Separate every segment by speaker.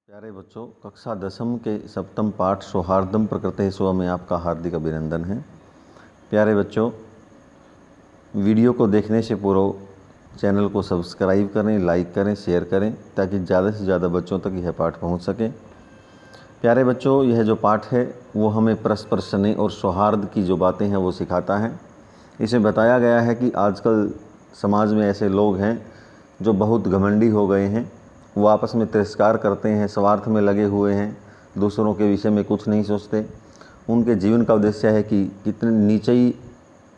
Speaker 1: प्यारे बच्चों, कक्षा 10वीं के सप्तम पाठ सौहार्दम प्रकृते स्व में आपका हार्दिक अभिनंदन है। प्यारे बच्चों, वीडियो को देखने से पूर्व चैनल को सब्सक्राइब करें, लाइक करें, शेयर करें ताकि ज़्यादा से ज़्यादा बच्चों तक यह पाठ पहुंच सके। प्यारे बच्चों, यह जो पाठ है वो हमें परस्पर स्नेह और सौहार्द की जो बातें हैं वो सिखाता है। इसमें बताया गया है कि आजकल समाज में ऐसे लोग हैं जो बहुत घमंडी हो गए हैं। वो आपस में तिरस्कार करते हैं, स्वार्थ में लगे हुए हैं, दूसरों के विषय में कुछ नहीं सोचते। उनके जीवन का उद्देश्य है कि कितने नीचई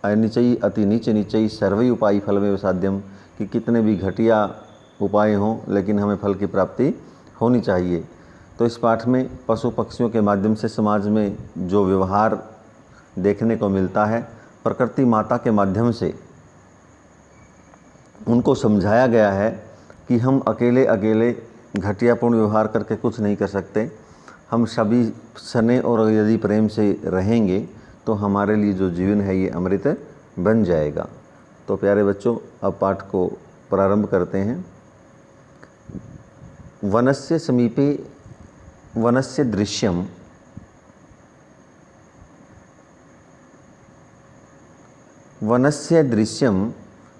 Speaker 1: अनिचई अति नीच नीचई सर्वई उपाय फल में साध्यम, कि कितने भी घटिया उपाय हों लेकिन हमें फल की प्राप्ति होनी चाहिए। तो इस पाठ में पशु पक्षियों के माध्यम से समाज में जो व्यवहार देखने को मिलता है, प्रकृति माता के माध्यम से उनको समझाया गया है कि हम अकेले अकेले घटियापूर्ण व्यवहार करके कुछ नहीं कर सकते। हम सभी स्नेह और यदि प्रेम से रहेंगे तो हमारे लिए जो जीवन है ये अमृत बन जाएगा। तो प्यारे बच्चों, अब पाठ को प्रारंभ करते हैं। वनस्य समीपे वनस्य दृश्यम वनस्य दृश्यम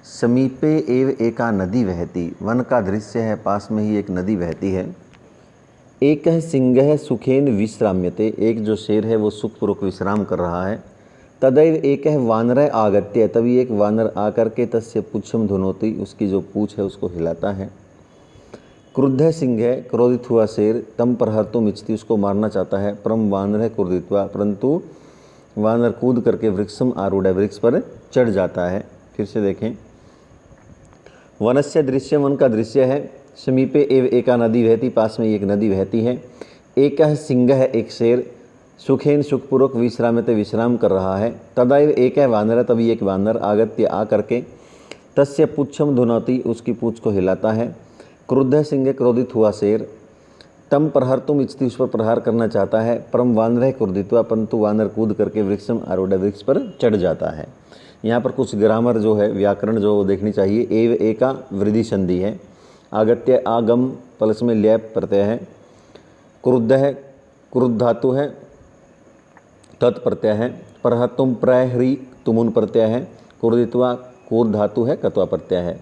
Speaker 1: समीपे एव एका नदी बहती। वन का दृश्य है, पास में ही एक नदी बहती है। एक है सिंह सुखेन विश्राम्यते, एक जो शेर है वो सुखपूर्वक विश्राम कर रहा है। तदैव एक है वानर आगत्य, तभी एक वानर आकर के तस्य पुच्छम धुनोति, उसकी जो पूछ है उसको हिलाता है। क्रुद्ध सिंह, क्रोधित हुआ शेर, तम प्रहर्तुम इच्छति, उसको मारना चाहता है। परम वानर क्रोधित्वा, परंतु वानर कूद करके वृक्षम आरूढ़, वृक्ष पर चढ़ जाता है। फिर से देखें, वनस्य दृश्य, वन का दृश्य है। समीपे एव एका नदी बहती, पास में एक नदी बहती है। एक सिंह है, एक शेर, सुखेन सुखपूर्वक विश्रामते, विश्राम कर रहा है। तदैव एक है वानर, तभी एक वानर आगत्य आ करके तस्य पुच्छम धुनोति, उसकी पूछ को हिलाता है। क्रुद्ध सिंह, क्रोधित हुआ शेर, तम प्रहर्तुम इच्छति, उस पर प्रहार करना चाहता है। परम वानर क्रोधित्वा, परंतु वानर कूद करके वृक्षम आरूढ़, वृक्ष पर चढ़ जाता है। यहाँ पर कुछ ग्रामर जो है, व्याकरण जो देखनी चाहिए। एव एका वृद्धि संधि है। आगत्य आगम प्लस में ल्यप प्रत्यय है। क्रुद्ध है, क्रुद्ध धातु है, तत् प्रत्यय है। प्रहतुम प्रहरी तुमुन प्रत्यय है। क्रोधित्वा क्रोध धातु है, कत्वा प्रत्यय है।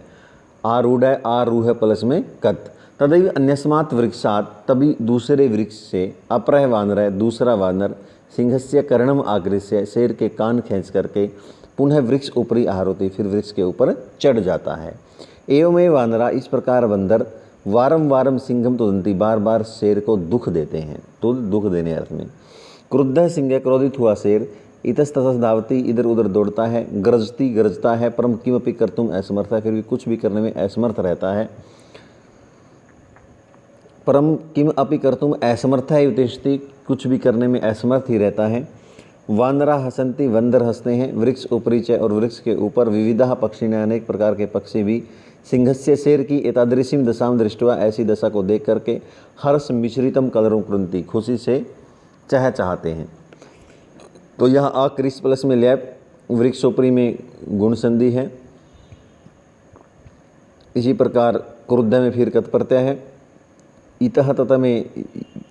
Speaker 1: आरूढ़ है, आरूह प्लस में कत। तदैव अन्यस्मात् वृक्षात्, तभी दूसरे वृक्ष से, अप्रह वानर है, दूसरा वानर, सिंहस्य कर्णम आगृह्य, शेर के कान खींच करके, पुनः वृक्ष ऊपरी आरोती, फिर वृक्ष के ऊपर चढ़ जाता है। एवं वानरा, इस प्रकार बंदर, वारम वारम सिंहम तुदंती, बार बार शेर को दुख देते हैं, तुद दुख देने अर्थ में। क्रुद्ध सिंह, क्रोधित हुआ शेर, इतस ततस धावती, इधर उधर दौड़ता है। गरजती, गरजता है। परम किमपि कर्तुम असमर्थ, फिर भी कुछ भी करने में असमर्थ रहता है। परम किम अपि कर्तुम असमर्थ है युतिष्ठति, कुछ भी करने में असमर्थ ही रहता है। वानरा हसंती, बंदर हंसते हैं। वृक्ष ऊपरी च, और वृक्ष के ऊपर विविधा पक्षिणा, अनेक प्रकार के पक्षी भी, सिंहस्य शेर की एतादृशीम दशाम दृष्टवा, ऐसी दशा को देख करके, हर्ष मिश्रितम कलरों कृंती, खुशी से चहचहाते हैं। तो यहाँ आक्रिस प्लस में लैप, वृक्ष ऊपरी में गुण संधि है। इसी प्रकार क्रुद्ध में फिर कत प्रत्यय है। इतः ततः में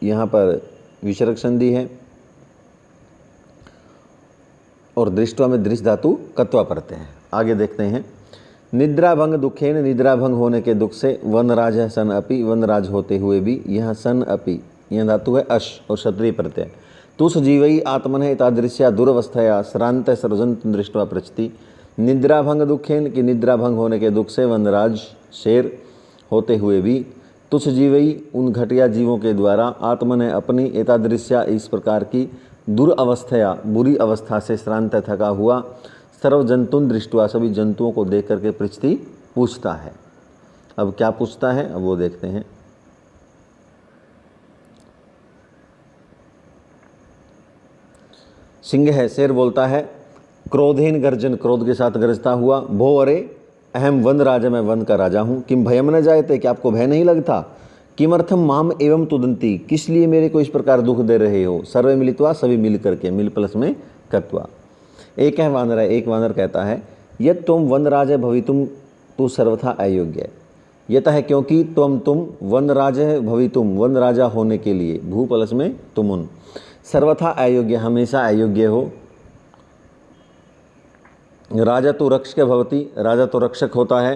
Speaker 1: यहाँ पर विसर्ग संधि है, और दृष्टवा में दृष्ट धातु कत्वा प्रत्यय है। आगे देखते हैं। निद्राभंग दुखेन, निद्राभंग होने के दुख से, वनराज है सन अपि, वनराज होते हुए भी, यहाँ सन अपि, यह धातु है अश और क्षत्रिय प्रत्यय। तुष जीवई आत्मन है तादृश्या दुरवस्थया, श्रांत सर्वजंत दृष्टवा प्रचति। निद्राभंग दुखेन, की निद्राभंग होने के दुख से, वनराज शेर होते हुए भी, तुष जीवई उन घटिया जीवों के द्वारा, आत्मन है अपनी, एतादृश्या इस प्रकार की, दुरअवस्थया बुरी अवस्था से, श्रांत थका हुआ, सर्व जंतुन दृष्टवा सभी जंतुओं को देख करके पृछति पूछता है। अब क्या पूछता है, अब वो देखते हैं। सिंह है, शेर बोलता है, क्रोधेन गर्जन, क्रोध के साथ गरजता हुआ। भो अरे अहम वन राजा, मैं वन का राजा हूँ। किम भयम न जायते, कि आपको भय नहीं लगता। किमर्थम माम एवं तुदंती, किस लिए मेरे को इस प्रकार दुख दे रहे हो। सर्वे मिलित्वा, सभी मिल करके, मिल प्लस में कत्वा। एक है वानर है, एक वानर कहता है, यद तुम वनराज भवितुम तू सर्वथा अयोग्य है। यतः क्योंकि तुम वनराज भवितुम, वन राजा होने के लिए, भू प्लस में तुमुन, सर्वथा अयोग्य, हमेशा अयोग्य हो। राजा तो रक्षक भवति, राजा तो रक्षक होता है।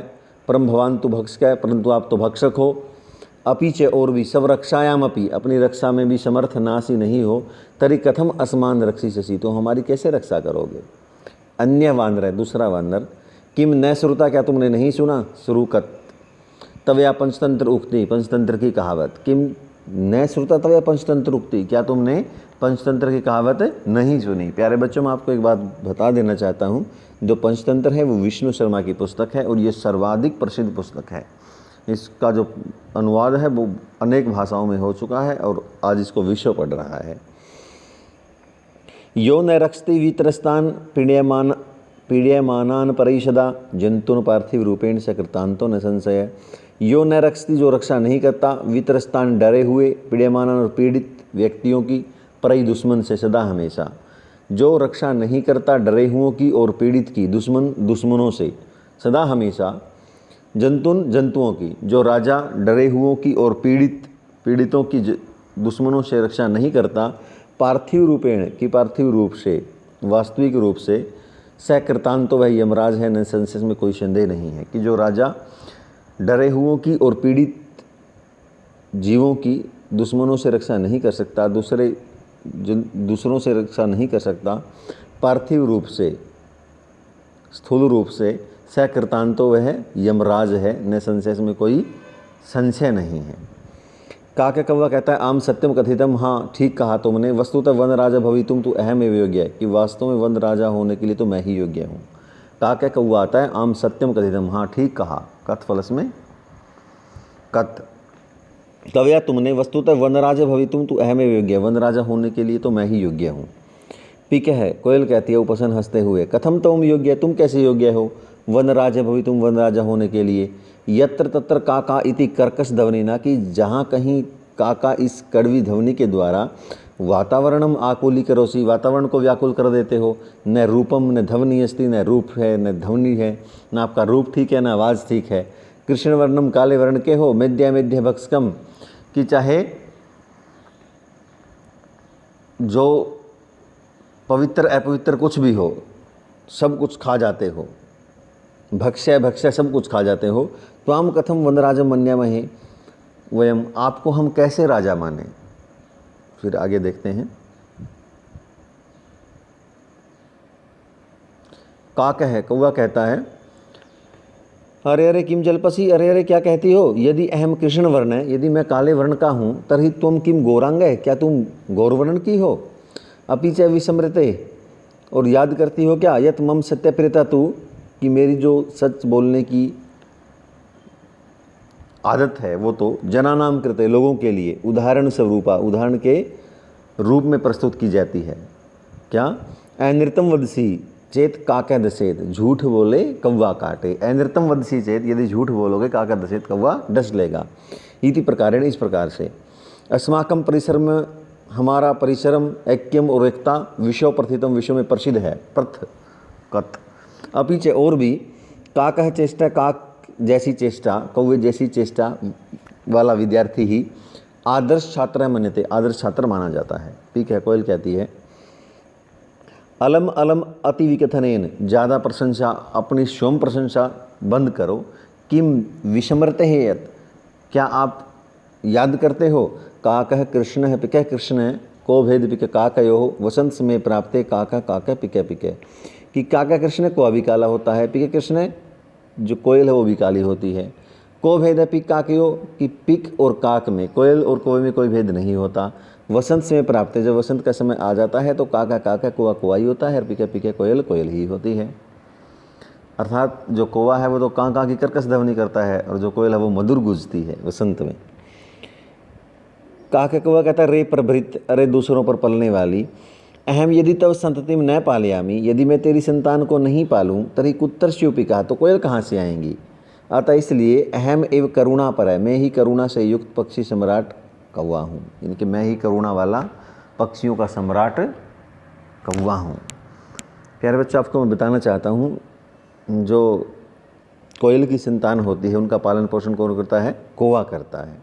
Speaker 1: परम भवान तो भक्षक, परंतु आप तो भक्षक हो। अपि च और भी, सब रक्षायाम अपि, अपनी रक्षा में भी समर्थ नासी नहीं हो। तरी कथम असमान रक्षी शशि, तो हमारी कैसे रक्षा करोगे। अन्य वानर, दूसरा वानर, किम न श्रुता, क्या तुमने नहीं सुना। श्रुकत तवया पंचतंत्र उक्ति, पंचतंत्र की कहावत। किम न श्रुता तवया पंचतंत्र उक्ति, क्या तुमने पंचतंत्र की कहावत नहीं सुनी। प्यारे बच्चों, मैं आपको एक बात बता देना चाहता हूँ, जो पंचतंत्र है वो विष्णु शर्मा की पुस्तक है और ये सर्वाधिक प्रसिद्ध पुस्तक है। इसका जो अनुवाद है वो अनेक भाषाओं में हो चुका है और आज इसको विश्व पढ़ रहा है। यो न रक्षति वित्रस्तान पीड्यमानान परिषदा, जंतुन पार्थिव रूपेण सकृतांतो न संशय। यो न रक्षति, जो रक्षा नहीं करता, वित्रस्तान, डरे हुए, पीड्यमानान और पीड़ित व्यक्तियों की, परई दुश्मन से, सदा हमेशा। जो रक्षा नहीं करता डरे हुओं की और पीड़ित की, दुश्मनों से, सदा हमेशा। जंतुन, जंतुओं की, जो राजा डरे हुओं की और पीड़ितों की, दुश्मनों से रक्षा नहीं करता। पार्थिव रूपेण, की पार्थिव रूप से, वास्तविक रूप से। सकृतांत, तो वह यमराज है, न संशय में कोई संदेह नहीं है कि जो राजा डरे हुओं की और पीड़ित जीवों की, दुश्मनों से रक्षा नहीं कर सकता, दूसरों से रक्षा नहीं कर सकता, पार्थिव रूप से, स्थूल रूप से। सकृतांतो, वह यमराज है, न संशय में कोई संशय नहीं है। काके कौवा कहता है, आम सत्यम कथितम, हाँ ठीक कहा तुमने। वस्तुतः वन राजा भवितुम तु अहम एव योग्य है, कि वास्तव में वन राजा होने के लिए तो मैं ही योग्य हूँ। काके कौवा आता है, आम सत्यम कथितम, हाँ ठीक कहा, कथ फलस में कथ। तवया, तुमने, वस्तुतः वन राजा भवितुम तु अहम एव योग्य, वन राजा होने के लिए तो मैं ही योग्य हूँ। पीके है, कोयल कहती है उपसन हंसते हुए, कथम तुम योग्य, तुम कैसे योग्य हो वन राजा भवितुम, वन राजा होने के लिए। यत्र तत्र काका इति कर्कश ध्वनिना, कि जहाँ कहीं काका, इस कड़वी ध्वनि के द्वारा, वातावरणम आकुली करोसी, वातावरण को व्याकुल कर देते हो। न रूपम न ध्वनि अस्ति, न रूप है न ध्वनि है, न आपका रूप ठीक है न आवाज़ ठीक है। कृष्ण वर्णम, काले वर्ण के हो। मेद्या मेद्य भक्षकम, कि चाहे जो पवित्र अपवित्र कुछ भी हो, सब कुछ खा जाते हो। भक्ष्य भक्ष्य सब कुछ खा जाते हो। त्वाम कथम वन राजा मन्यामहे वयम, आपको हम कैसे राजा माने। फिर आगे देखते हैं। काक है, कौवा कहता है, अरे अरे किम जलपसी, अरे अरे क्या कहती हो। यदि अहम कृष्ण वर्ण है, यदि मैं काले वर्ण का हूँ, तभी तुम किम गौरांग है, क्या तुम गौरवर्ण की हो। अपि च विस्मृते, और याद करती हो क्या। यत मम सत्य प्रियता तू, कि मेरी जो सच बोलने की आदत है वो तो जनानाम कृते, लोगों के लिए, उदाहरण स्वरूपा, उदाहरण के रूप में प्रस्तुत की जाती है। क्या। अनृतम वदसी चेत काका दशेत, झूठ बोले कौवा काटे। अनृतम वदसी चेत, यदि झूठ बोलोगे काका दशेत, कौवा डस लेगा। इति प्रकारेण, इस प्रकार से। अस्माकम परिसरम, हमारा परिश्रम, ऐक्यम और एकता, विश्व प्रथितम, विश्व में प्रसिद्ध है। प्रथ कत। अपीछे और भी, काकह चेष्टा, काक जैसी चेष्टा, कौवे जैसी चेष्टा वाला विद्यार्थी ही आदर्श छात्र मान्यते, आदर्श छात्र माना जाता है। ठीक है। कोयल कहती है, अलम अलम अति विकथनेन, ज़्यादा प्रशंसा, अपनी स्वयं प्रशंसा बंद करो। किम विस्मृते है यत, क्या आप याद करते हो। काकह कृष्ण है, पिके कृष्ण है, को भेद पिके काकयो, वसंत समय प्राप्ते काका काका पिके पिके, कि काका कृष्ण को भी काला होता है, पिके कृष्ण जो कोयल है वो भी काली होती है। को भेद है पिक काकयो, कि पिक और काक में, कोयल और कोयल में कोई भेद नहीं होता। वसंत समय प्राप्त है, जब वसंत का समय आ जाता है तो काका काका, कोवा कोवा ही होता है, और पिके पिके कोयल कोयल ही होती है। अर्थात जो कौवा है वो तो कां कां की कर्कश ध्वनि करता है, और जो कोयल है वो मधुर गूंजती है वसंत में। काका कौवा कहता है, रे प्रभृत, अरे दूसरों पर पलने वाली। अहम यदि तब संतति में न पालयामी, यदि मैं तेरी संतान को नहीं पालूं, तरी कुत्तर श्योपिका, तो कोयल कहाँ से आएंगी। अतः इसलिए अहम एवं करुणा पर है, मैं ही करुणा से युक्त पक्षी सम्राट कौवा हूँ, यानी कि मैं ही करुणा वाला पक्षियों का सम्राट कौवा हूँ। प्यारे बच्चों, आपको मैं बताना चाहता हूँ, जो कोयल की संतान होती है उनका पालन पोषण कौन करता है? कौवा करता है,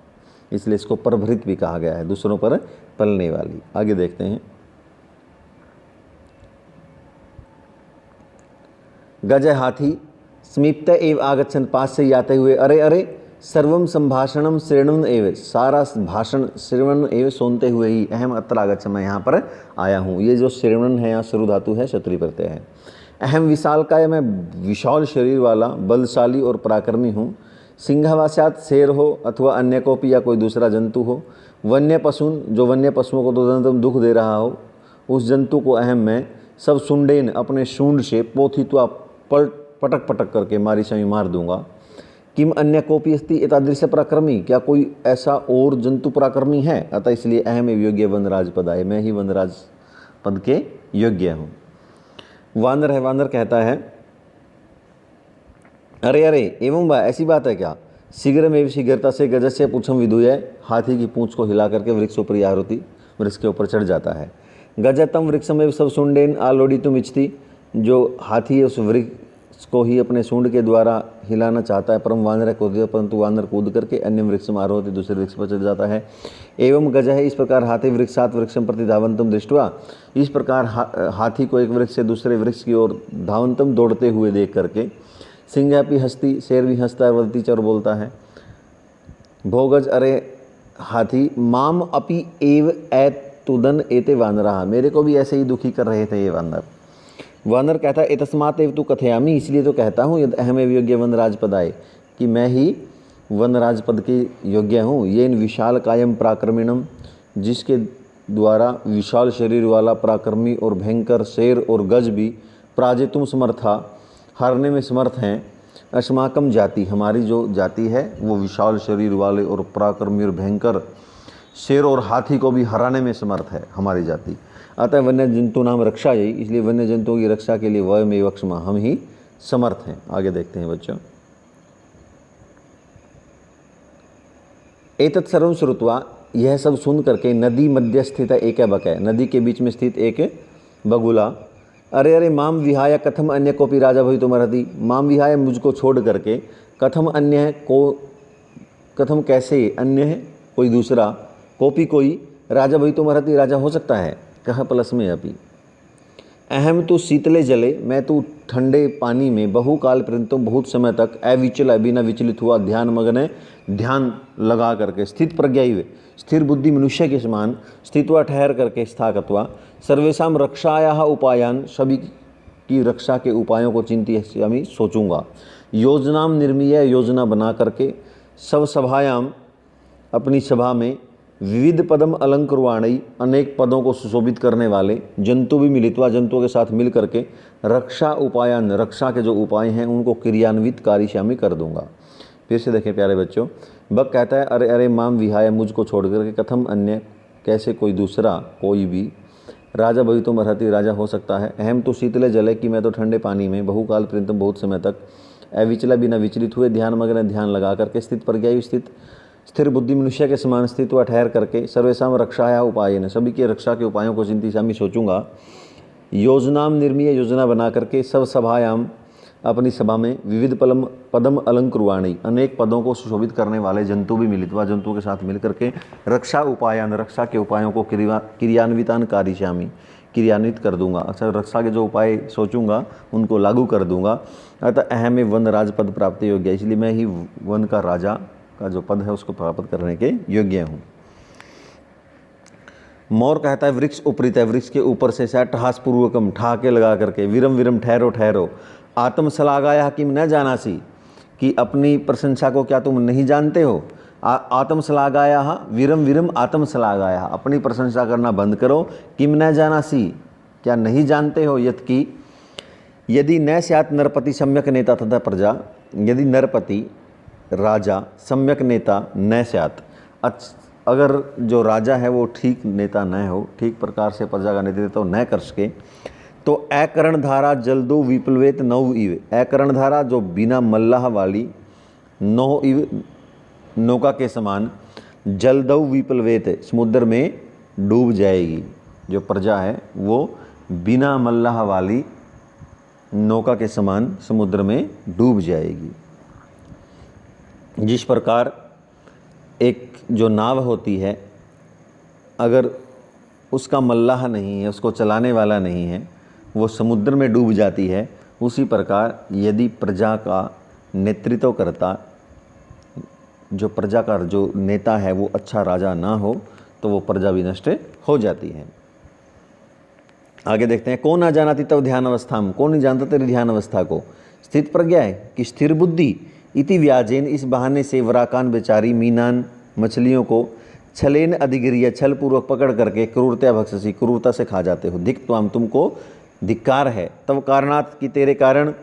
Speaker 1: इसलिए इसको परभृत भी कहा गया है, दूसरों पर पलने वाली। आगे देखते हैं। गज हाथी समीपत एव आगच्छन, पास से आते हुए अरे अरे सर्वम संभाषणम श्रवणम एव, सारा भाषण श्रवण एव सुनते हुए ही अहम अत्र आगच्छ, मैं यहाँ पर आया हूँ। ये जो श्रवण है यहाँ शुरु धातु है, क्षत्रिय प्रत्यय है। अहम विशालकाय, मैं विशाल शरीर वाला बलशाली और पराक्रमी हूँ। सिंहवास्यात, शेर हो अथवा अन्य कोपी या कोई दूसरा जंतु हो। वन्य पशुन, जो वन्य पशुओं को तो दुख दे रहा हो, उस जंतु को अहम मैं। सब सुंडेन, अपने सूंड से पोथित्वा पटक पटक करके मारी समी मार दूंगा। किम अन्य कोपी अस्ति एतादृश पराक्रमी, क्या कोई ऐसा और जंतु पराक्रमी है? अतः इसलिए अहम एव योग्य वनराज पद आए, मैं ही वनराज पद के योग्य हूँ। वानर है, वानर कहता है अरे अरे एवं बा, ऐसी बात है क्या? शीघ्र में शीघ्रता से गजस्य पूछम विदुय, हाथी की पूंछ को हिला करके वृक्ष ऊपर आरोती, वृक्ष के ऊपर चढ़ जाता है। गजतम वृक्षमेव सब सुंडेन आलोडी तुम इच्छती, जो हाथी है उस वृक्ष को ही अपने सूंड के द्वारा हिलाना चाहता है। परम वानर कूद, परंतु वानर कूद करके अन्य वृक्ष में आरोहति, दूसरे वृक्ष पर चढ़ जाता है। एवं गज है, इस प्रकार हाथी वृक्षात वृक्षम प्रति धावंतम दृष्टवा, इस प्रकार हाथी को एक वृक्ष से दूसरे वृक्ष की ओर धावंतम दौड़ते हुए देख करके। सिंह अपी हस्ती, शेर भी हंसता है, वदती चर बोलता है। भोगज, अरे हाथी, माम अपि एव तुदन एते वानरा, मेरे को भी ऐसे ही दुखी कर रहे थे ये वानर। वानर कहता है एतस्मात् एव तु कथयामि, इसलिए तो कहता हूँ यद अहमेव योग्य वनराज पदाय, कि मैं ही वनराज पद के योग्य हूँ। ये इन विशाल कायम पराक्रमिणम, जिसके द्वारा विशाल शरीर वाला पराक्रमी और भयंकर शेर और गज भी पराजितुम समर्था, हारने में समर्थ हैं। अस्माकम जाति, हमारी जो जाति है वो विशाल शरीर वाले और पराक्रमी और भयंकर शेर और हाथी को भी हराने में समर्थ है हमारी जाति। अतः वन्य जंतु नाम रक्षा यही, इसलिए वन्य जंतुओं की रक्षा के लिए वयमेव अक्षमा, हम ही समर्थ हैं। आगे देखते हैं बच्चों। एतत् सर्वं श्रुत्वा, यह सब सुन करके नदी मध्य स्थित एक बकै, नदी के बीच में स्थित एक बगुला। अरे अरे माम विहाय कथम अन्य कोपी राजा भवितुमर्हति, माम विहाय, मुझको छोड़ करके, कथम अन्य है, को कथम कैसे अन्य है कोई दूसरा, कोपी कोई, राजा भवितुमर्हति राजा हो सकता है, कह प्लस में अपी। अहम तो शीतले जले, मैं तो ठंडे पानी में, बहुकाल पर्यंत बहुत समय तक, अविचल, बिना विचलित हुआ, ध्यान मग्न, ध्यान लगा करके, स्थित प्रज्ञा हुए, स्थिर बुद्धि मनुष्य के समान, स्थित्वा ठहर करके, स्थाकत्वा, सर्वेशाम रक्षाया उपायान, सभी की रक्षा के उपायों को चिंत्यामि, सोचूंगा। योजनाम निर्मीय, योजना बना करके, सब सभायाम, अपनी सभा में, विविध पदम अलंकृवाणी, अनेक पदों को सुशोभित करने वाले, जंतु भी मिलित्वा, जंतुओं के साथ मिल करके, रक्षा उपायान, रक्षा के जो उपाय हैं उनको क्रियान्वित कार्यशामी कर दूंगा। फिर से देखें प्यारे बच्चों, बक कहता है अरे अरे माम विहाय, मुझको छोड़ करके, कथम अन्य, कैसे कोई दूसरा, कोई भी, राजा भवितुमर्हति राजा हो सकता है। अहम तो शीतले जले, कि मैं तो ठंडे पानी में, बहुकाल पर्यंत बहुत समय तक, अविचला, बिना विचलित हुए, ध्यान मग्न, ध्यान लगा करके, स्थित प्रज्ञा, स्थित स्थिर बुद्धि मनुष्य के समान, स्थित व ठहर करके, सर्वेशाम रक्षाया उपाय ने, सभी की रक्षा के उपायों को चिंतिशामी सोचूंगा। योजनाम निर्मीय, योजना बना करके, सब सभायाम, अपनी सभा में, विविध पदम अलंकृवाणी, अनेक पदों को सुशोभित करने वाले, जंतु भी मिलित्वा, जंतुओं के साथ मिल करके, रक्षा उपायान, रक्षा के उपायों को क्रियान्वितान कार्यशामी, क्रियान्वित कर दूंगा। अक्सर रक्षा के जो उपाय सोचूंगा उनको लागू कर दूंगा। अतः अहम वन राज पद प्राप्ति योग्य, इसलिए मैं ही वन का राजा का जो पद है उसको प्राप्त करने के योग्य हूँ। मोर कहता है वृक्ष उपरित है, वृक्ष के ऊपर से टहास पूर्वकम, ठहाके लगा करके, विरम विरम, ठहरो ठहरो, आत्म सलागाया किम न जानासी, कि अपनी प्रशंसा को क्या तुम नहीं जानते हो। आत्म सलागाया, विरम विरम आत्म सलागाया, अपनी प्रशंसा करना बंद करो। किम न जानासी, क्या नहीं जानते हो। यत की यदि न स्यात् नरपति सम्यक नेता तथा प्रजा, यदि नरपति राजा सम्यक नेता न स्यात्, अगर जो राजा है वो ठीक नेता न हो, ठीक प्रकार से प्रजा का नेतृत्व न कर सके, तो अकर्ण धारा जलदो विप्लवेत नौ इव, अकर्ण धारा जो बिना मल्लाह वाली, नौ इव नौका के समान, जलदौ विप्लवेत समुद्र में डूब जाएगी। जो प्रजा है वो बिना मल्लाह वाली नौका के समान समुद्र में डूब जाएगी। जिस प्रकार एक जो नाव होती है, अगर उसका मल्लाह नहीं है, उसको चलाने वाला नहीं है, वो समुद्र में डूब जाती है। उसी प्रकार यदि प्रजा का नेतृत्व करता, जो प्रजा का जो नेता है वो अच्छा राजा ना हो तो वो प्रजा भी नष्ट हो जाती है। आगे देखते हैं, कौन न जानाति तब ध्यान अवस्था में, कौन नहीं जानता तेरी ध्यान अवस्था को। स्थित प्रज्ञा है कि स्थिर बुद्धि इति व्याजेन, इस बहाने से वराकान बेचारी मीनान मछलियों को छलेन अधिगिरिय छल पूर्वक पकड़ करके क्रूरता भक्षसी, क्रूरता से खा जाते हो। धिक त्वाम, तुमको धिक्कार है। तब कारणात, कि तेरे कारण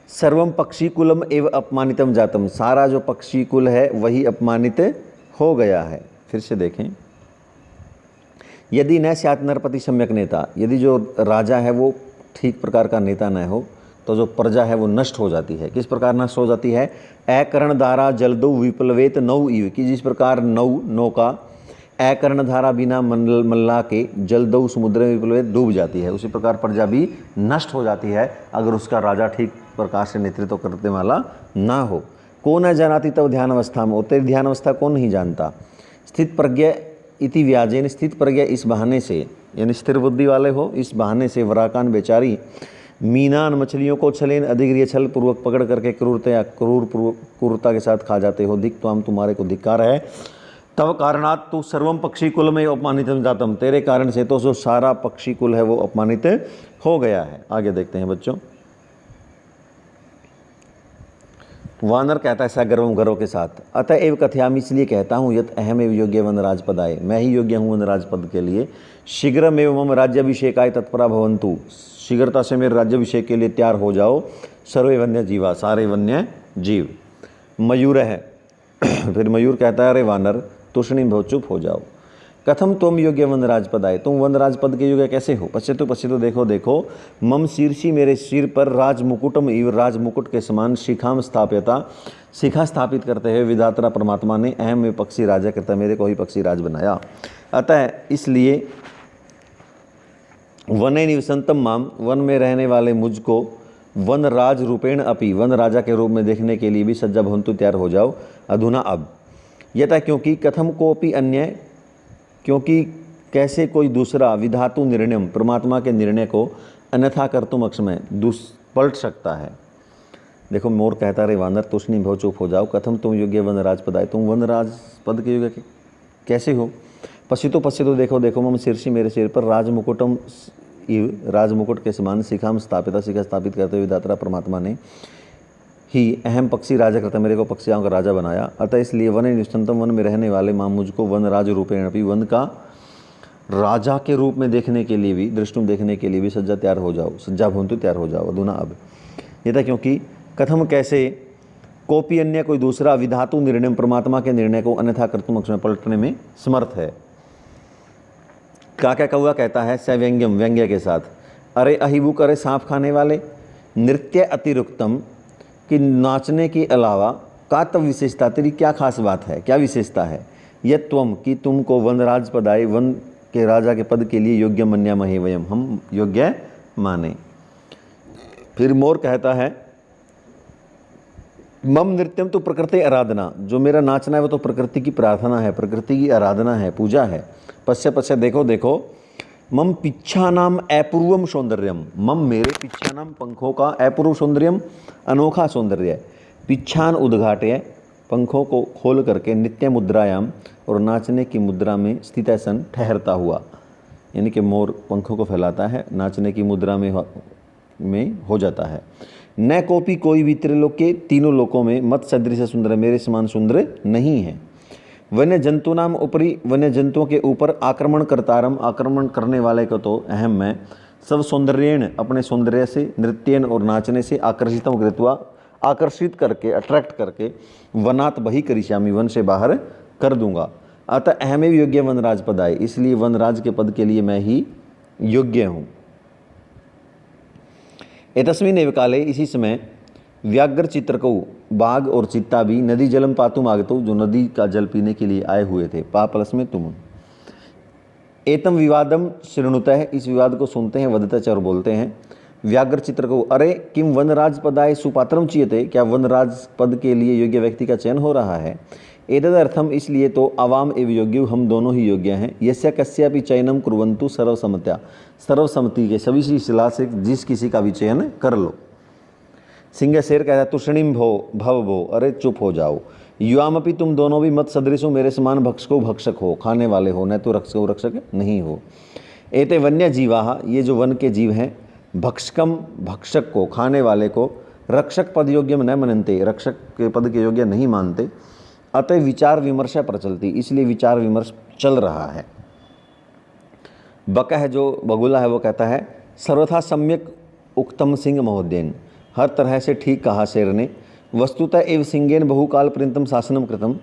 Speaker 1: सर्वम पक्षी कुलम एवं अपमानितम जातम, सारा जो पक्षी कुल है वही अपमानित हो गया है। फिर से देखें, यदि न स्यात् नरपति सम्यक नेता, यदि जो राजा है वो ठीक प्रकार का नेता न हो तो जो प्रजा है वो नष्ट हो जाती है। किस प्रकार नष्ट हो जाती है? अकर्ण धारा जलदौ विप्लवेत नौ इव, कि जिस प्रकार नौका अकर्ण धारा बिना मल्ला के जलदौ समुद्र में विप्लवेत डूब जाती है, उसी प्रकार प्रजा भी नष्ट हो जाती है अगर उसका राजा ठीक प्रकार से नेतृत्व करने वाला ना हो। को न जानाति तब ध्यान अवस्था में, तेरी ध्यान अवस्था कौन नहीं जानता। स्थित प्रज्ञा इति व्याजेन, स्थित प्रज्ञा इस बहाने से, यानी स्थिर बुद्धि वाले हो, इस बहाने से वराकान बेचारी मीनान मछलियों को छलेन अधिग्रिय छल पूर्वक पकड़ करके क्रूरता के साथ खा जाते हो। धिक त्वाम, तुम्हारे को धिक्कार है। तब कारणात तू सर्वम पक्षी कुल में अपमानितम जातम, तेरे कारण से तो जो सारा पक्षी कुल है वो अपमानित हो गया है। आगे देखते हैं बच्चों, वानर कहता है सगर्वम गर्व के साथ, अतएव कथयामि, इसलिए कहता हूँ, यत अहमेव योग्य वनराज पदाय, मैं ही योग्य हूँ वनराज पद के लिए। शीघ्रमेव मम राज्याभिषेकाय तत्परा भवन्तु, शीघ्रता से मेरे राज्याभिषेक के लिए तैयार हो जाओ। सर्वे वन्य जीवा, सारे वन्य जीव। मयूर है फिर मयूर कहता है, अरे वानर तुष्णीम भव, चुप हो जाओ। कथम तुम योग्य वनराज पद आए, तुम वनराज पद के योग्य कैसे हो। पश्चितो देखो देखो, मम शीर्षी, मेरे सिर पर राज मुकुटम इव, राज मुकुट के समान शिखाम स्थाप्यता, शिखा स्थापित करते हुए विधात्रा परमात्मा ने अहम में पक्षी राजा करता, मेरे को ही पक्षी राज बनाया। अतः इसलिए वने निवसंतम माम, वन में रहने वाले मुझको वन राज रूपेण अपि, वन राजा के रूप में देखने के लिए भी सज्जा भवन्तु, तैयार हो जाओ। अधुना अब, यथा क्योंकि कथम कोपि अन्य, क्योंकि कैसे कोई दूसरा विधातु निर्णयम, परमात्मा के निर्णय को अन्यथा कर तुम अक्षमय, पलट सकता है। देखो मोर कहता, रे वानर तुष्णी भव, चुप हो जाओ। कथम तुम योग्य वनराज पद आए, तुम वनराज पद के योग्य कैसे हो। पश्चितो देखो देखो, मम शीर्षि, मेरे सिर पर राज मुकुटम इव, राज मुकुट के समान शिखाम स्थापिता, शिखा स्थापित करते हुए विधात्रा परमात्मा ने ही अहम पक्षी राजा करता, मेरे को पक्षियों का राजा बनाया। अतः इसलिए वन निष्ठंतम, वन में रहने वाले मां मुझको वन राज रूपेण अपि, वन का राजा के रूप में देखने के लिए भी, दृष्टुम देखने के लिए भी सज्जा तैयार हो जाओ, सज्जा भवन्तु, तैयार हो जाओ। अधुना अब, ये था क्योंकि कथम कैसे, कोपी अन्य कोई दूसरा विधातु निर्णय, परमात्मा के निर्णय को अन्यथा कर्तुम अक्षम, पलटने में समर्थ है। क्या कौआ कहता है सव्यंग्यम, व्यंग्य के साथ, अरे अहिबुक, अरे सांप खाने वाले, नृत्य अतिरिक्तम, कि नाचने के अलावा का तब विशेषता, तेरी क्या खास बात है, क्या विशेषता है। यह त्वम, कि तुमको वनराज पदाय, वन के राजा के पद के लिए योग्य मन्यामहे वयम, हम योग्य माने। फिर मोर कहता है, मम नृत्यम तो प्रकृति आराधना, जो मेरा नाचना है वो तो प्रकृति की प्रार्थना है, प्रकृति की आराधना है, पूजा है। पश्चात देखो देखो, मम पिच्छा नाम अपूर्वम सौंदर्यम, मम मेरे पिच्छा नाम पंखों का, अपूर्व सौंदर्यम अनोखा सौंदर्य, पिच्छान उद्घाट्य, पंखों को खोल करके, नित्य मुद्रायाम, और नाचने की मुद्रा में स्थित सन, ठहरता हुआ, यानी कि मोर पंखों को फैलाता है, नाचने की मुद्रा में हो जाता है। न कोपी, कोई भी त्रिलोक के तीनों लोकों में मत सदृश सुंदर, मेरे समान सुंदर नहीं है। वन्य जंतु नाम ऊपरी, वन्य जंतुओं के ऊपर आक्रमण करतारम, आक्रमण करने वाले को तो अहम मैं, सब सौंदर्येण, अपने सौंदर्य से, नृत्यन और नाचने से, आकर्षितम कृत्वा, आकर्षित करके, अट्रैक्ट करके, वनात बही करिष्यामि, वन से बाहर कर दूंगा। अतः अहमेव योग्य वनराज पद आए, इसलिए वनराज के पद के लिए मैं ही योग्य हूँ। एतस्मिन् एव काले, इसी समय, व्याघ्र चित्रकौ, बाघ और चित्ता भी, नदी जलम पातुम आगतो, जो नदी का जल पीने के लिए आए हुए थे, पा प्लस में तुम। एतम विवादम शृणुतः, इस विवाद को सुनते हैं, वदतच, और बोलते हैं, व्याघ्र चित्र को, अरे किम वनराज पदाय सुपात्रम चीयते, क्या वनराज पद के लिए योग्य व्यक्ति का चयन हो रहा है। एतदर्थम, इसलिए तो अवाम एवं योग्य, हम दोनों ही योग्य हैं। यस्य कस्यापि चयनम कुर्वन्तु सर्वसम्मत्या, सर्वसम्मति के सभी की सलाह से जिस किसी का भी चयन कर लो। सिंह शेर कहता है तुषणिम भो भव भो, अरे चुप हो जाओ। युवामपि, तुम दोनों भी मत सदृश हो, मेरे समान भक्षको भक्षक हो, खाने वाले हो, न तो रक्षको रक्षक नहीं हो। एते वन्य जीवा, ये जो वन के जीव हैं, भक्षकम भक्षक को, खाने वाले को, रक्षक पद योग्यम न मनन्ते, रक्षक के पद के योग्य नहीं मानते। अतः विचार विमर्श प्रचलती, इसलिए विचार विमर्श चल रहा है। बका है जो बगुला है वो कहता है सर्वथा सम्यक उक्तम सिंह महोदयन, हर तरह से ठीक कहा शेर ने। वस्तुतः एव सिंहेन बहुकाल पर्यंतम शासनम कृतम,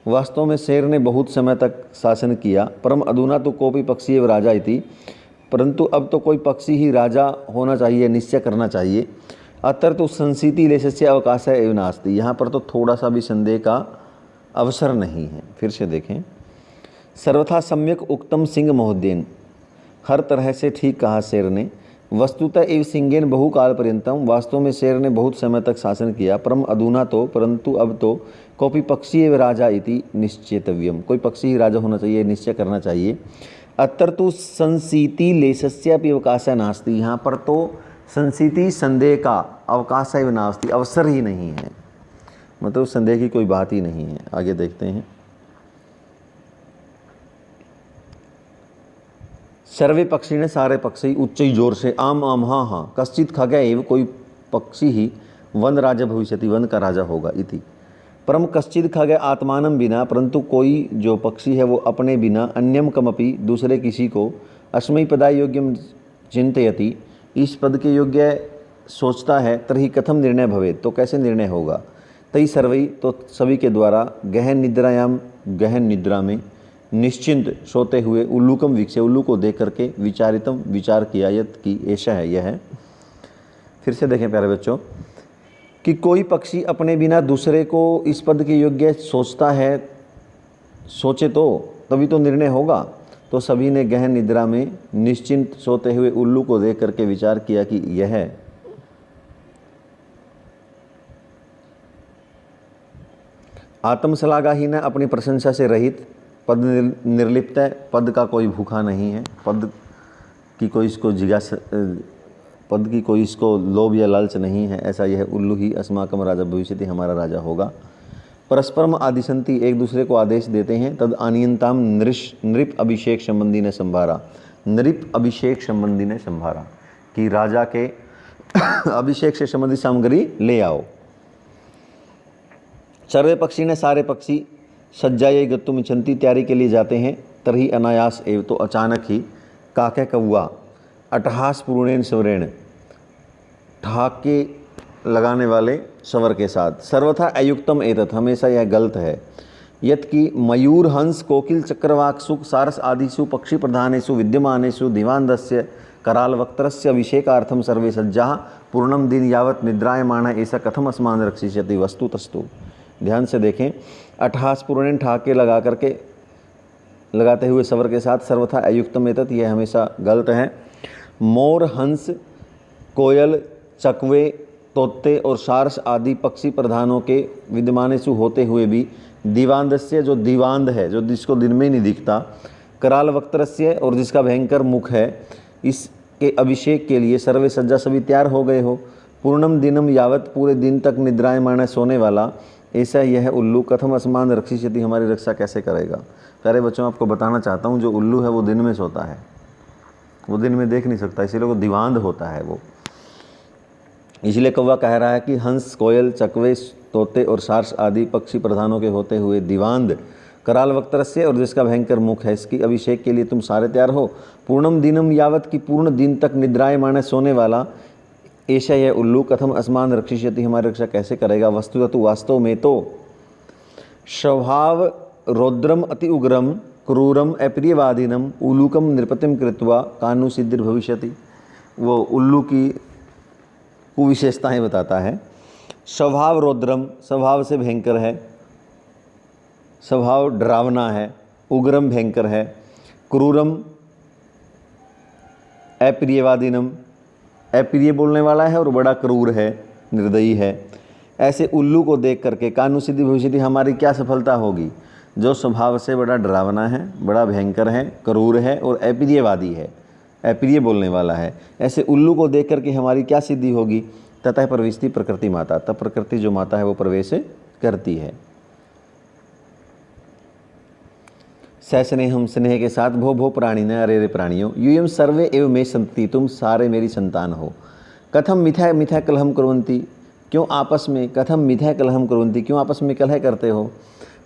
Speaker 1: वास्तव में शेर ने बहुत समय तक शासन किया। परम अधुना तो कोपि पक्षी एव राजा इति, परंतु अब तो कोई पक्षी ही राजा होना चाहिए, निश्चय करना चाहिए। अत्र तो संसीति लेशस्य अवकाश एव नास्ति, यहाँ पर तो थोड़ा सा भी संदेह का अवसर नहीं है। फिर से देखें, सर्वथा सम्यक उक्तम सिंह महोदयन, हर तरह से ठीक कहा शेर ने। वस्तुतः एव सिंहेन बहुकाल पर्यंतम, वास्तव में शेर ने बहुत समय तक शासन किया। परम अधुना तो, परंतु अब तो कोपि पक्षी एव राजा इति निश्चेतव्यम, कोई पक्षी ही राजा होना चाहिए, निश्चय करना चाहिए। अत्र तो संसीति लेशस्यापि अवकाश नास्ति, यहाँ पर तो संसीति संदेह का अवकाश एव नास्ति, अवसर ही नहीं है, मतलब संदेह की कोई बात ही नहीं है। आगे देखते हैं। सर्वे पक्षी ने, सारे पक्षी, उच्च जोर से, आम आम हाँ हाँ, कश्चित खगा एव, कोई पक्षी ही वन राजा भविष्यति, वन का राजा होगा इति। परम कश्चित खगा आत्मानम बिना, परंतु कोई जो पक्षी है वो अपने बिना, अन्यम कमपि, दूसरे किसी को, अस्मै पदाय योग्यम चिंतयति, इस पद के योग्य सोचता है। तर्हि कथम निर्णय भवेत्, तो कैसे निर्णय होगा। तई सर्वई, तो सभी के द्वारा, गहन निद्रायाम, गहन निद्रा में, निश्चिंत सोते हुए, उल्लूकम वीक्षे, उल्लू को देख करके, विचारितम विचार किया, यत की ऐसा है, यह है। फिर से देखें प्यारे बच्चों कि कोई पक्षी अपने बिना दूसरे को इस पद के योग्य सोचता है, सोचे तो तभी तो निर्णय होगा। तो सभी ने गहन निद्रा में निश्चिंत सोते हुए उल्लू को देख करके विचार किया कि यह है। आत्मश्लाघाहीन, अपनी प्रशंसा से रहित, पद निर्लिप्त है, पद का कोई भूखा नहीं है, पद की कोई इसको जिज्ञासा, पद की कोई इसको लोभ या लालच नहीं है, ऐसा यह उल्लू ही अस्माकम राजा भविष्यति, हमारा राजा होगा। परस्परम आदिशंति, एक दूसरे को आदेश देते हैं। तद आनियंताम नृप अभिषेक संबंधी ने संभारा, नृप अभिषेक संबंधी ने संभारा कि राजा के अभिषेक से संबंधित सामग्री ले आओ। सर्वे पक्षी ने, सारे पक्षी, सज्जाये गत्तुम इच्छन्ति, तैयारी के लिए जाते हैं। तरही अनायास एव, तो अचानक ही, काके कौआ, अट्टहास पूर्णेन स्वरेण, ठहाके लगाने वाले स्वर के साथ। सर्वथा अयुक्तम एतत्, हमेशा यह गलत है। यत कि मयूर हंस कोकिल चक्रवाकसु सारस आदिषु पक्षी प्रधानेषु विद्यमानेषु दिवान्दस्य कराल वक्त्रस्य अभिषेकार्थम सर्वे सज्जा पूर्णम दिन यावत निद्रायमाण, ऐसा कथम अस्मान रक्षिष्यति वस्तुतस्तु। ध्यान से देखें, अट्टहास पूर्णेन, ठहाके लगा करके, लगाते हुए स्वर के साथ, सर्वथा अयुक्तम एतत्, यह हमेशा गलत है। मोर, हंस, कोयल, चकवे, तोते और सारस आदि पक्षी प्रधानों के विद्यमानेषु होते हुए भी, दिवांदस्य, जो दिवांद है, जो जिसको दिन में नहीं दिखता, कराल वक्त्रस्य, और जिसका भयंकर मुख है, इसके अभिषेक के लिए सर्वे सज्जा, सभी तैयार हो गए हो। पूर्णम दिनम यावत, पूरे दिन तक निद्रायमाण, सोने वाला, ऐसा यह उल्लू कथम अस्मान रक्षिष्यति, हमारी रक्षा कैसे करेगा। प्यारे बच्चों, आपको बताना चाहता हूँ, जो उल्लू है वो दिन में सोता है, वो दिन में देख नहीं सकता, इसीलिए वो दिवांद होता है वो। इसलिए कौवा कह रहा है कि हंस, कोयल, चकवे, तोते और सारस आदि पक्षी प्रधानों के होते हुए दिवांद, कराल वक्त्रस्य, और जिसका भयंकर मुख है, इसकी अभिषेक के लिए तुम सारे तैयार हो। पूर्णम दिनम यावत, की पूर्ण दिन तक निद्रायमाण, सोने वाला, ऐसा यह उल्लू कथम अस्मान रक्षिष्यति, हमारी रक्षा कैसे करेगा। वस्तुतः, वास्तव में तो, स्वभाव रौद्रम अति उग्रम क्रूरम अप्रियवादिनम उल्लूकम नृपतिम कृत्वा कानु सिद्धिर भविष्यति, वो उल्लू की कुविशेषताएँ बताता है। स्वभाव रौद्रम, स्वभाव से भयंकर है, स्वभाव डरावना है, उग्रम भयंकर है, क्रूरम अप्रियवादिनम, अप्रिय बोलने वाला है और बड़ा क्रूर है, निर्दयी है। ऐसे उल्लू को देख करके कानु सिद्धि भविष्यति हमारी क्या सफलता होगी? जो स्वभाव से बड़ा डरावना है, बड़ा भयंकर है, क्रूर है और अप्रियवादी है, अप्रिय बोलने वाला है, ऐसे उल्लू को देख करके हमारी क्या सिद्धि होगी? ततः प्रविष्टि प्रकृति माता, तब प्रकृति जो माता है वो प्रवेश करती है। सस्नेहम, स्नेह के साथ, भो भो प्राणी न, अरे रे प्राणियों, यूयम सर्वे एव मे संति, तुम सारे मेरी संतान हो। कथम मिथ्या मिथ्या कलहम कुर्वन्ति, क्यों आपस में, कथम मिथ्या कलहम कुर्वन्ति, क्यों आपस में कलह करते हो?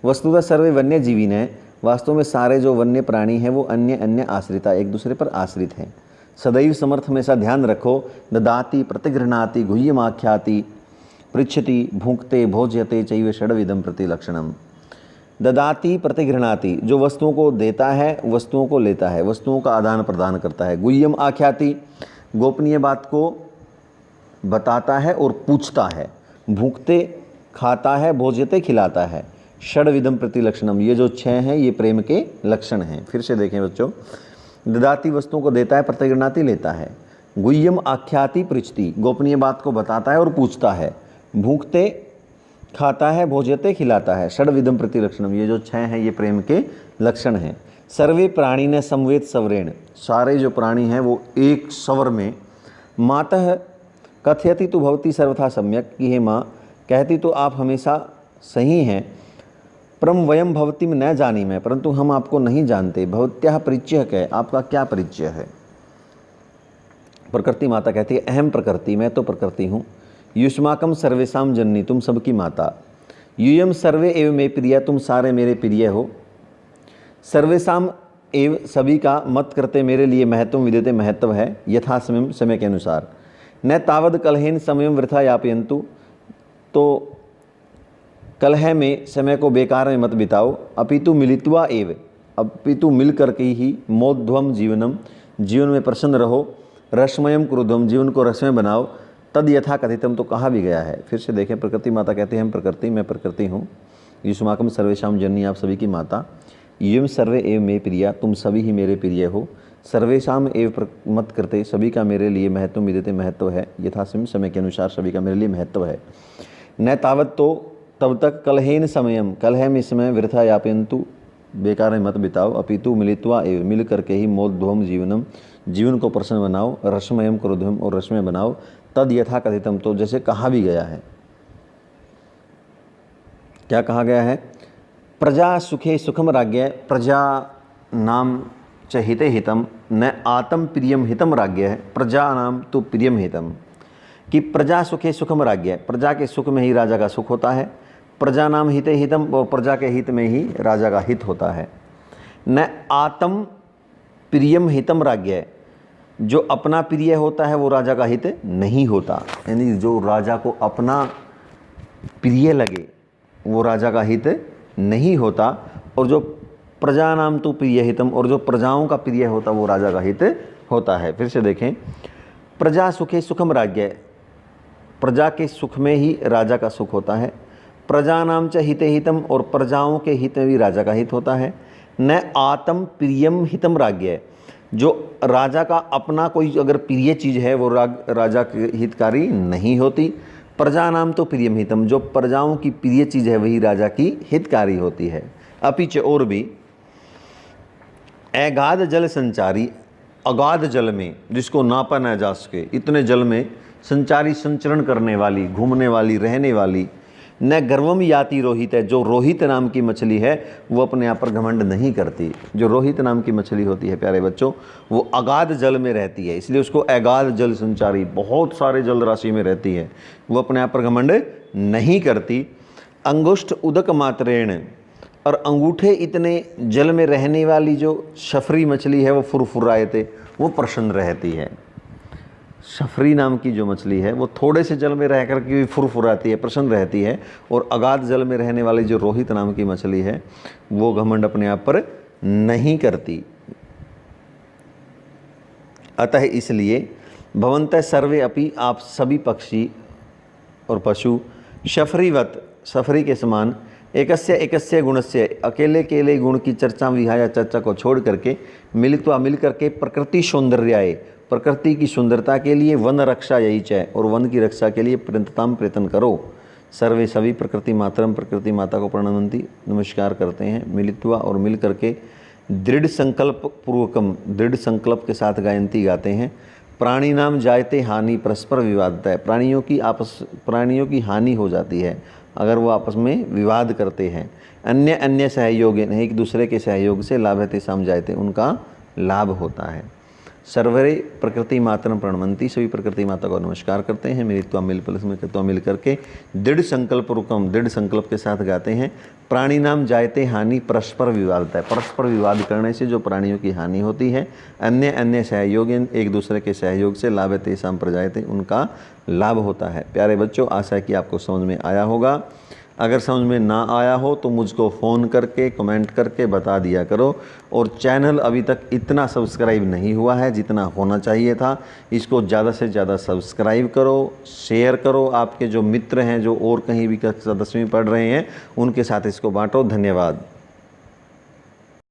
Speaker 1: वस्तुतः सर्वे वन्य जीविन है, वास्तव में सारे जो वन्य प्राणी हैं वो अन्य अन्य आश्रिता, एक दूसरे पर आश्रित हैं। सदैव समर्थ हमेशा ध्यान रखो। ददाति प्रतिगृह्णाति गुह्यमाख्याति पृच्छति भुंक्ते भोज्यते चैव षड्विधम प्रतिलक्षणम। ददाति प्रतिगृह्णाति, जो वस्तुओं को देता है, वस्तुओं को लेता है, वस्तुओं का आदान प्रदान करता है। गुह्यम आख्याति, गोपनीय बात को बताता है और पूछता है। भुंक्ते, खाता है, भोज्यते, खिलाता है। षड्विधम प्रतिलक्षणम, ये जो 6 हैं ये प्रेम के लक्षण हैं। फिर से देखें बच्चों, ददाति वस्तुओं को देता है, प्रतिगृह्णाति लेता है। गुह्यम आख्याति पृच्छति, गोपनीय बात को बताता है और पूछता है। भूखते, खाता है, भोज्यते, खिलाता है। षड्विधम प्रतिलक्षणम, ये जो 6 हैं ये प्रेम के लक्षण हैं। सर्वे प्राणी ने संवेद सवरेण, सारे जो प्राणी हैं वो एक स्वर में। मातः कथयति तु भवती सर्वथा सम्यक, कि हे माँ कहती तो आप हमेशा सही हैं। परम वयम भवतीम न जानी मैं, परंतु हम आपको नहीं जानते। भवत्याः परिचय है, आपका क्या परिचय है? प्रकृति माता कहती है अहम प्रकृति, मैं तो प्रकृति हूँ। युष्माकम सर्वेशाम जननी, तुम सबकी माता। यूयम सर्वे एव मे प्रिया, तुम सारे मेरे प्रिय हो। सर्वेशाम एव, सभी का, मत करते मेरे लिए, महत्व विद्यते, महत्व है, यथा समय, समय के अनुसार। न तावद कलहेन समयम वृथा यापयन्तु, तो कलह में समय को बेकार में मत बिताओ। अपितु मिलित्वा एव, अपितु मिल करके ही, मोध्वम जीवनम, जीवन में प्रसन्न रहो। रसमयम क्रोधम, जीवन को रसमय बनाओ। तद यथा कथितम, तो कहा भी गया है। फिर से देखें, प्रकृति माता कहते हैं हम प्रकृति, मैं प्रकृति हूँ। युष्माकम सर्वेशाम जननी, आप सभी की माता। यूयम सर्वे एव मे प्रिया, तुम सभी ही मेरे प्रिय हो। सर्वेशाम एव मत करते, सभी का मेरे लिए, महत्व विद्यते, महत्व है, यथा समय के अनुसार सभी का मेरे लिए महत्व है। न तावत, तो तब तक, कलहेन समयम, कलह में समय, वृथा यापयन्तु, बेकार में मत बिताओ। अपितु मिलित्वा एव, मिल करके ही, मोध्वम जीवनम, जीवन को प्रसन्न बनाओ। रसमयम क्रोधम, और रसमय बनाओ। तद यथा कथितम, तो जैसे कहा भी गया है। क्या कहा गया है? प्रजा सुखे सुखम राज्ञ, प्रजा नाम च हिते हितम, न आत्म प्रियम हितम राज्ञ है, प्रजा नाम तो प्रियम हितम। कि प्रजा सुखे सुखम राज्ञ, प्रजा के सुख में ही राजा का सुख होता है। प्रजा नाम हिते हितम, और प्रजा के हित में ही राजा का हित होता है। न आत्म प्रियम हितम राज्ञ, जो अपना प्रिय होता है वो राजा का हित नहीं होता। यानी जो राजा को अपना प्रिय लगे वो राजा का हित नहीं होता। और जो प्रजा नाम तो प्रिय हितम, और जो प्रजाओं का प्रिय होता वो राजा का हित होता है। फिर से देखें, प्रजा सुखे सुखम राज्ञ, प्रजा के सुख में ही राजा का सुख होता है। प्रजा नाम च हिते हितम, और प्रजाओं के हित में भी राजा का हित होता है। न आत्म प्रियम हितम राज्ञ, जो राजा का अपना कोई अगर प्रिय चीज़ है वो राजा के हितकारी नहीं होती। प्रजा नाम तो प्रियम हितम, जो प्रजाओं की प्रिय चीज़ है वही राजा की हितकारी होती है। अपिच, और भी, अगाध जल संचारी, अगाध जल में जिसको नापा न जा सके, इतने जल में संचारी, संचरण करने वाली, घूमने वाली, रहने वाली। न गर्वम याति रोहित है, जो रोहित नाम की मछली है वो अपने आप पर घमंड नहीं करती। जो रोहित नाम की मछली होती है प्यारे बच्चों, वो अगाध जल में रहती है, इसलिए उसको अगाध जल संचारी, बहुत सारे जल राशि में रहती है, वो अपने आप पर घमंड नहीं करती। अंगुष्ठ उदक मात्रेण, और अंगूठे इतने जल में रहने वाली जो शफरी मछली है वो फुरफुरायते, वो प्रसन्न रहती है। शफरी नाम की जो मछली है वो थोड़े से जल में रह कर के फुरफुराती है, प्रसन्न रहती है। और अगाध जल में रहने वाली जो रोहित नाम की मछली है वो घमंड अपने आप पर नहीं करती। अतः इसलिए भवन्तः सर्वे अपि, आप सभी पक्षी और पशु, शफरीवत, शफरी के समान, एकस्य एकस्य गुणस्य, अकेले केले गुण की चर्चा विहाय, चर्चा को छोड़ करके, मिलित्वा, मिल करके, प्रकृति सौंदर्याय, प्रकृति की सुंदरता के लिए वन रक्षा यही चाहे, और वन की रक्षा के लिए प्रयत्नताम प्रयत्न करो। सर्वे सभी प्रकृति मातरम, प्रकृति माता को प्रणमंती, नमस्कार करते हैं। मिलित्वा और मिल करके दृढ़ संकल्प पूर्वकम, दृढ़ संकल्प के साथ गायंती गाते हैं। प्राणी नाम जायते हानि परस्पर विवादता है, प्राणियों की हानि हो जाती है अगर वो आपस में विवाद करते हैं। अन्य अन्य सहयोग, एक दूसरे के सहयोग से लाभते साम जायते, उनका लाभ होता है। सर्वरे प्रकृति मातरम प्रणमंती, सभी प्रकृति माता को नमस्कार करते हैं। मिलित्वा मिल करके दृढ़ संकल्प रुकम, दृढ़ संकल्प के साथ गाते हैं। प्राणी नाम जायते हानि परस्पर विवादता है, परस्पर विवाद करने से जो प्राणियों की हानि होती है। अन्य अन्य सहयोग, एक दूसरे के सहयोग से लाभते साम प्रजायते, उनका लाभ होता है। प्यारे बच्चों, आशा है कि आपको समझ में आया होगा। अगर समझ में ना आया हो तो मुझको फ़ोन करके कमेंट करके बता दिया करो। और चैनल अभी तक इतना सब्सक्राइब नहीं हुआ है जितना होना चाहिए था, इसको ज़्यादा से ज़्यादा सब्सक्राइब करो, शेयर करो। आपके जो मित्र हैं जो और कहीं भी कक्षा 10वीं पढ़ रहे हैं उनके साथ इसको बांटो। धन्यवाद।